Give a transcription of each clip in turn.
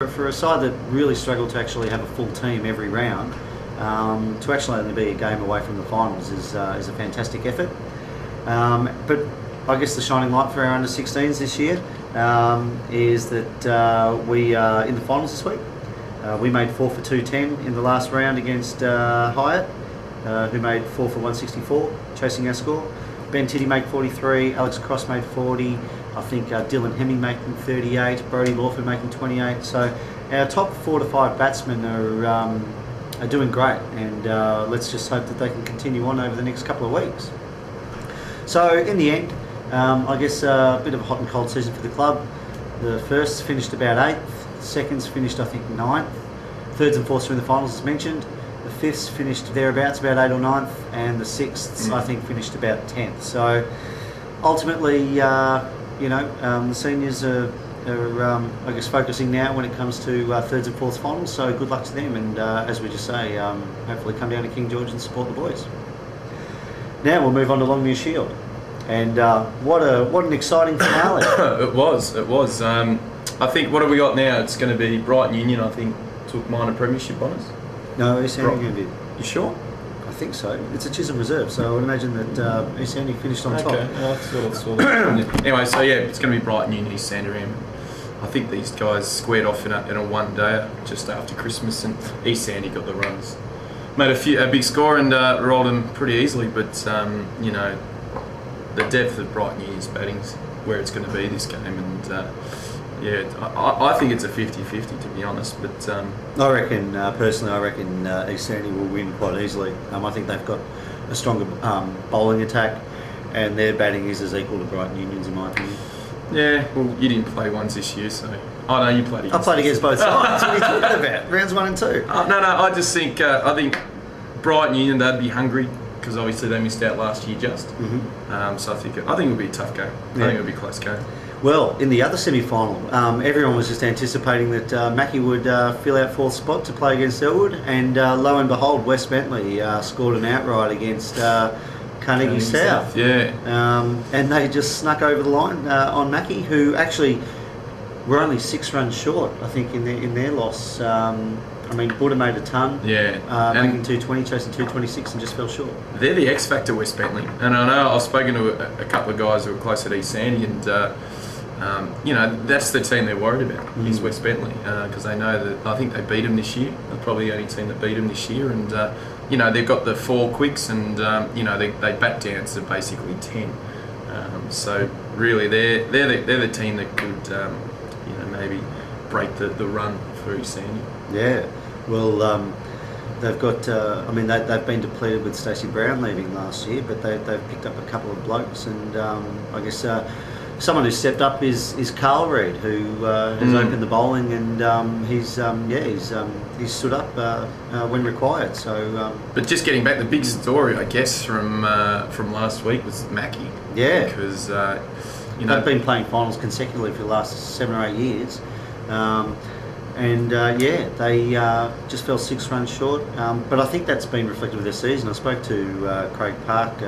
For a side that really struggled to actually have a full team every round, to actually only be a game away from the finals is a fantastic effort. But I guess the shining light for our under-16s this year is that we are in the finals this week. We made 4 for 210 in the last round against Hyatt, who made 4 for 164, chasing our score. Ben Tiddy made 43, Alex Cross made 40, I think Dylan Hemming making 38, Brody Lawford making 28. So our top 4 to 5 batsmen are doing great, and let's just hope that they can continue on over the next couple of weeks. So in the end, I guess a bit of a hot and cold season for the club. The firsts finished about 8th, seconds finished I think 9th, thirds and fourths were in the finals as mentioned. The fifths finished thereabouts, about 8th or 9th, and the sixths I think finished about 10th. So ultimately, the seniors are I guess focusing now when it comes to thirds and fourths finals. So good luck to them, and as we just say, hopefully come down to King George and support the boys. Now we'll move on to Longmuir Shield, and what an exciting finale! It was. I think what have we got now? It's going to be Brighton Union. I think took minor premiership honours. No, East Handy did. You sure? I think so. It's a Chisholm reserve, so I would imagine that East Handy finished on top. Okay, I saw that. Anyway, so yeah, it's going to be Brighton Union, East Sandringham. I think these guys squared off in a one-day just after Christmas, and East Sandy got the runs. Made a big score and rolled them pretty easily, but the depth of Brighton Union's batting's where it's going to be this game, and I think it's a 50-50 to be honest, but I reckon, personally, East Sandy will win quite easily. I think they've got a stronger bowling attack, and their batting is as equal to Brighton Union's in my opinion. Yeah, well, you didn't play ones this year, so... Oh, no, you played against... I played against both sides. What are you talking about? Rounds 1 and 2. No, I just think... I think Brighton Union, they'd be hungry, because obviously they missed out last year just. So I think it'll be a tough game. I think it'll be a close game. Well, in the other semi-final, everyone was just anticipating that Mackie would fill out 4th spot to play against Elwood, and lo and behold, West Bentley scored an outright against Carnegie South. Yeah. And they just snuck over the line on Mackie, who actually were only 6 runs short, I think, in their loss. Buddha made a ton, making 220, chasing 226, and just fell short. They're the X factor, West Bentley, and I know I've spoken to a couple of guys who are close at East Sandy, and that's the team they're worried about is West Bentley, because they know that I think they beat them this year. They're probably the only team that beat them this year, and they've got the 4 quicks, and they bat down to basically 10. So really, they're the team that could maybe break the run for East Sandy. Yeah, well, they've got. They've been depleted with Stacey Brown leaving last year, but they've picked up a couple of blokes, and I guess someone who's stepped up is Carl Reid, who has opened the bowling, and he's stood up when required. So, but just getting back, the big story, I guess, from last week was Mackie. Yeah, because they've been playing finals consecutively for the last 7 or 8 years. They just fell 6 runs short, but I think that's been reflected with their season. I spoke to Craig Park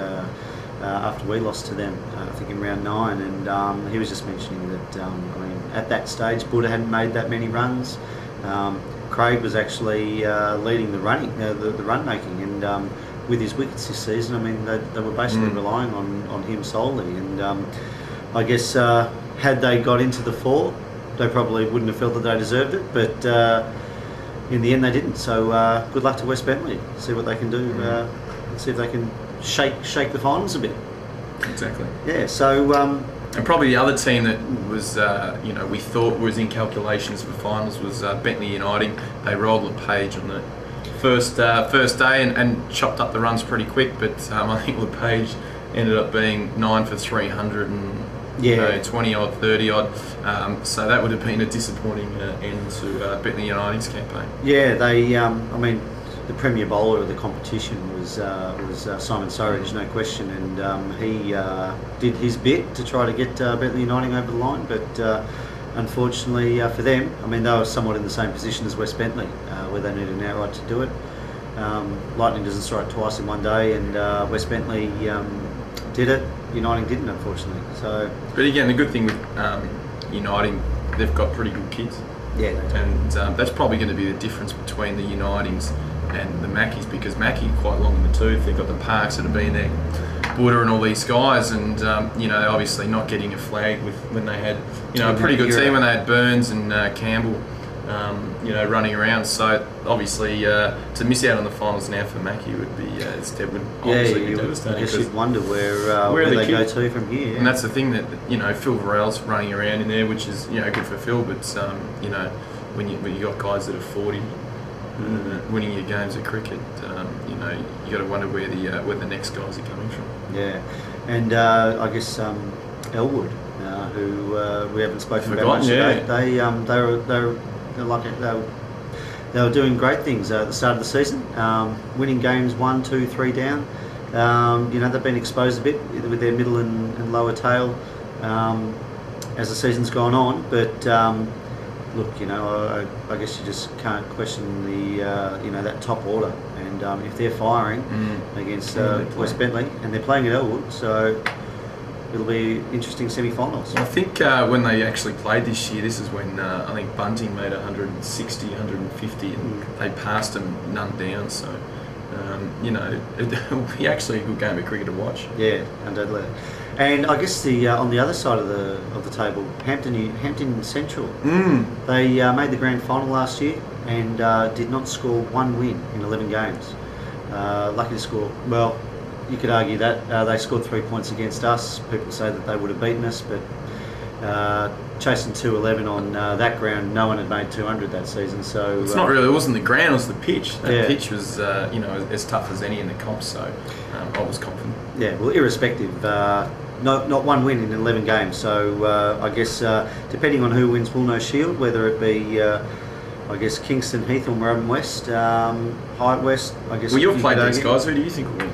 after we lost to them, I think in round 9, and he was just mentioning that at that stage Buddha hadn't made that many runs. Craig was actually leading the run making, and with his wickets this season, they were basically relying on him solely, and I guess had they got into the 4, they probably wouldn't have felt that they deserved it, but in the end they didn't. So good luck to West Bentley. See what they can do. See if they can shake the finals a bit. Exactly. Yeah. So and probably the other team that was we thought was in calculations for finals was Bentley Uniting. They rolled LePage on the first day and chopped up the runs pretty quick, but I think LePage ended up being 9 for 300 and 20 odd, 30 odd. So that would have been a disappointing end to Bentley United's campaign. Yeah, they. The premier bowler of the competition was Simon Surridge, no question, and he did his bit to try to get Bentley Uniting over the line, but unfortunately for them, they were somewhat in the same position as West Bentley, where they needed an outright to do it. Lightning doesn't strike twice in one day, and West Bentley did it. Uniting didn't, unfortunately. So, but again, the good thing with Uniting, they've got pretty good kids. Yeah, they do. And that's probably going to be the difference between the Unitings and the Mackies, because Mackie are quite long in the tooth. They've got the Parks that have been there, Buddha and all these guys, and obviously not getting a flag with when they had a pretty good team when they had Burns and Campbell, running around. So obviously to miss out on the finals now for Mackie would be would obviously be devastating. I guess you'd wonder where they go to from here. And that's the thing that Phil Varell's running around in there, which is good for Phil, but when you got guys that are 40. Winning your games at cricket, you got to wonder where the next guys are coming from. Yeah, and I guess Elwood, who we haven't spoken about much today. They were doing great things at the start of the season, winning games 1, 2, 3 down. They've been exposed a bit with their middle and lower tail as the season's gone on, but. Look, I guess you just can't question that top order, and if they're firing against West Bentley, and they're playing at Elwood, so it'll be interesting semi-finals. I think when they actually played this year, this is when I think Bunting made 160, 150, and they passed them none down. So it'll be actually a good game of cricket to watch. Yeah, undoubtedly. And I guess on the other side of the table, Hampton Central, they made the grand final last year and did not score one win in 11 games. Lucky to score. Well, you could argue that they scored 3 points against us. People say that they would have beaten us, but chasing 211 on that ground, no one had made 200 that season. So it's not really. It wasn't the ground; it was the pitch. That pitch was, as tough as any in the comp. So I was confident. Yeah. Well, irrespective. Not one win in 11 games, so I guess depending on who wins, we'll know Shield, whether it be, I guess, Kingston Heath or Moorabbin West, Hyatt West, I guess. Well, you've played these guys, who do you think will win?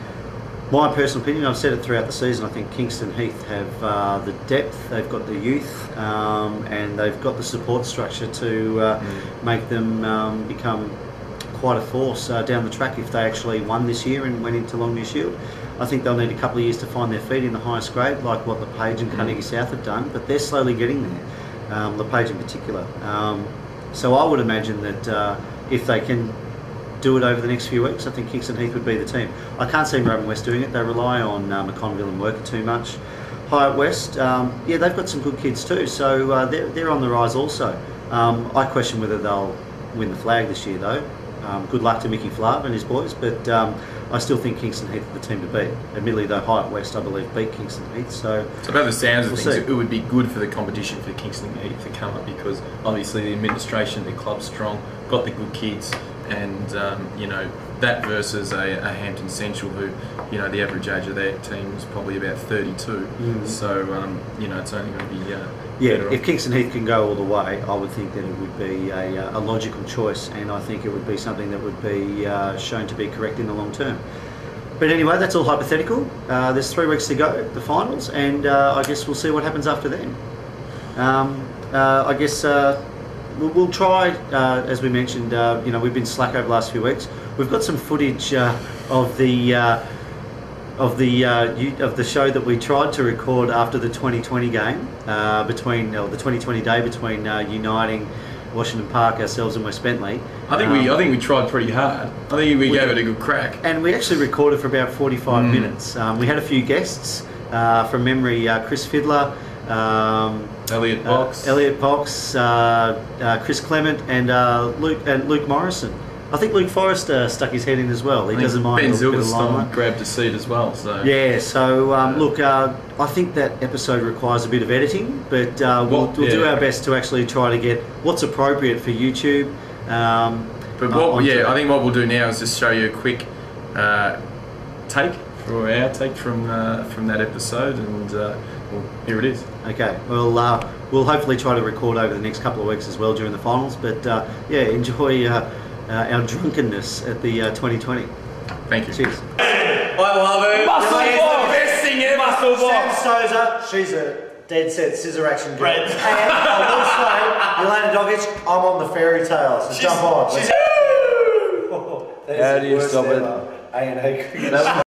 My personal opinion, I've said it throughout the season, I think Kingston Heath have the depth, they've got the youth, and they've got the support structure to make them become quite a force down the track if they actually won this year and went into Longview Shield. I think they'll need a couple of years to find their feet in the highest grade, like what LePage and Carnegie South have done, but they're slowly getting there, LePage in particular. So I would imagine that if they can do it over the next few weeks, I think Kingston Heath would be the team. I can't see Moorabbin West doing it. They rely on McConville and Worker too much. Hyatt West, they've got some good kids too, so they're on the rise also. I question whether they'll win the flag this year though. Good luck to Mickey Flav and his boys, but I still think Kingston Heath are the team to beat. Admittedly, though, Hyatt West, I believe, beat Kingston Heath. So about the sounds of things, it would be good for the competition for Kingston Heath to come up, because obviously the administration, the club's strong, got the good kids, and that versus a Hampton Central, who the average age of their team is probably about 32. So it's only going to be if Kingston Heath can go all the way, I would think that it would be a logical choice, and I think it would be something that would be shown to be correct in the long term. But anyway, that's all hypothetical. There's 3 weeks to go, the finals, and I guess we'll see what happens after then. I guess we'll try, as we mentioned, we've been slack over the last few weeks. We've got some footage of the show that we tried to record after the 2020 game, the 2020 day between Uniting, Washington Park, ourselves and West Bentley. I think we tried pretty hard. I think we gave it a good crack. And we actually recorded for about 45 minutes. We had a few guests, from memory, Chris Fiddler, Elliot Box, Chris Clement, and Luke Morrison. I think Luke Forrester stuck his head in as well. He doesn't mind. Ben a bit of limelight. grabbed a seat as well. So yeah. So look, I think that episode requires a bit of editing, but we'll do our best to actually try to get what's appropriate for YouTube. I think what we'll do now is just show you a quick take for our take from that episode, and here it is. Okay. Well, we'll hopefully try to record over the next couple of weeks as well during the finals. But enjoy our drunkenness at the 2020. Thank you. Cheers. I love it. Muscle ball. Best thing ever. Muscle ball. Sam Souza, she's a dead set scissor action girl. And I will say, Yelena Dogic, I'm on the fairy tale, so jump on. How do you stop it? A&A cricket.